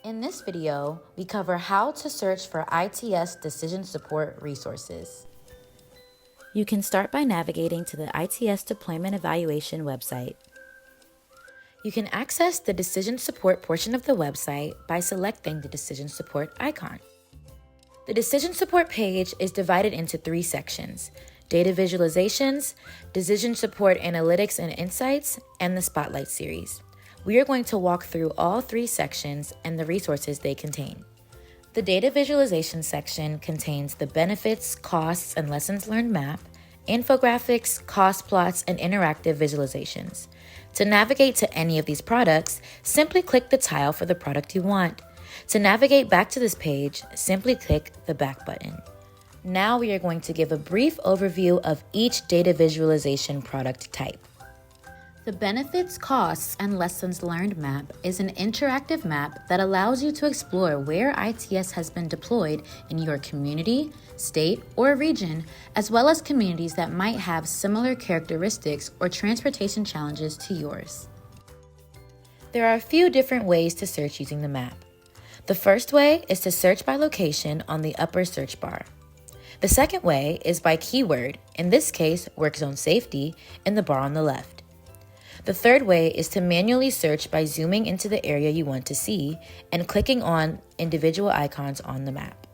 In this video, we cover how to search for ITS decision support resources. You can start by navigating to the ITS Deployment Evaluation website. You can access the decision support portion of the website by selecting the decision support icon. The decision support page is divided into three sections: data visualizations, decision support analytics and insights, and the Spotlight series. We are going to walk through all three sections and the resources they contain. The data visualization section contains the benefits, costs, and lessons learned map, infographics, cost plots, and interactive visualizations. To navigate to any of these products, simply click the tile for the product you want. To navigate back to this page, simply click the back button. Now we are going to give a brief overview of each data visualization product type. The benefits, costs, and lessons learned map is an interactive map that allows you to explore where ITS has been deployed in your community, state, or region, as well as communities that might have similar characteristics or transportation challenges to yours. There are a few different ways to search using the map. The first way is to search by location on the upper search bar. The second way is by keyword, in this case, work zone safety, in the bar on the left. The third way is to manually search by zooming into the area you want to see and clicking on individual icons on the map.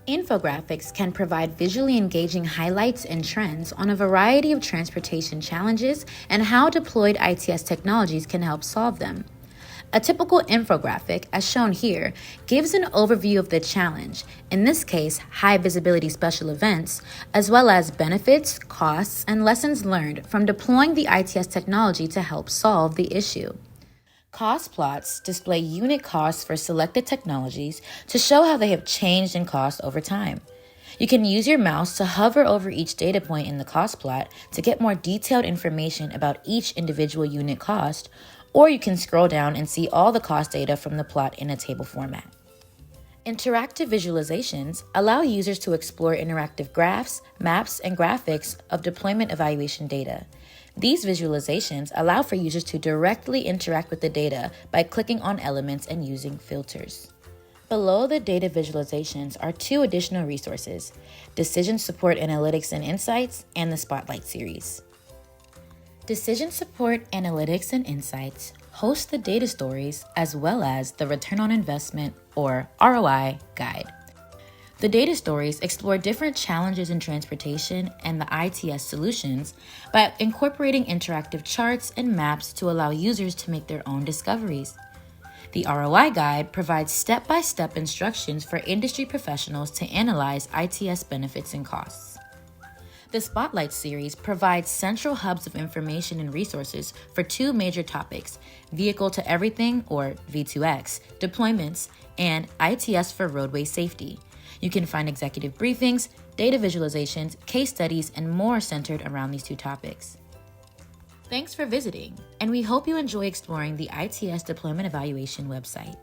Infographics can provide visually engaging highlights and trends on a variety of transportation challenges and how deployed ITS technologies can help solve them. A typical infographic, as shown here, gives an overview of the challenge, in this case, high visibility special events, as well as benefits, costs, and lessons learned from deploying the ITS technology to help solve the issue. Cost plots display unit costs for selected technologies to show how they have changed in cost over time. You can use your mouse to hover over each data point in the cost plot to get more detailed information about each individual unit cost, or you can scroll down and see all the cost data from the plot in a table format. Interactive visualizations allow users to explore interactive graphs, maps, and graphics of deployment evaluation data. These visualizations allow for users to directly interact with the data by clicking on elements and using filters. Below the data visualizations are two additional resources: Decision Support Analytics and Insights and the Spotlight series. Decision Support Analytics and Insights host the data stories as well as the Return on Investment or ROI guide. The data stories explore different challenges in transportation and the ITS solutions by incorporating interactive charts and maps to allow users to make their own discoveries. The ROI guide provides step-by-step instructions for industry professionals to analyze ITS benefits and costs. The Spotlight series provides central hubs of information and resources for two major topics: Vehicle to Everything, or V2X, deployments, and ITS for roadway safety. You can find executive briefings, data visualizations, case studies, and more centered around these two topics. Thanks for visiting, and we hope you enjoy exploring the ITS Deployment Evaluation website.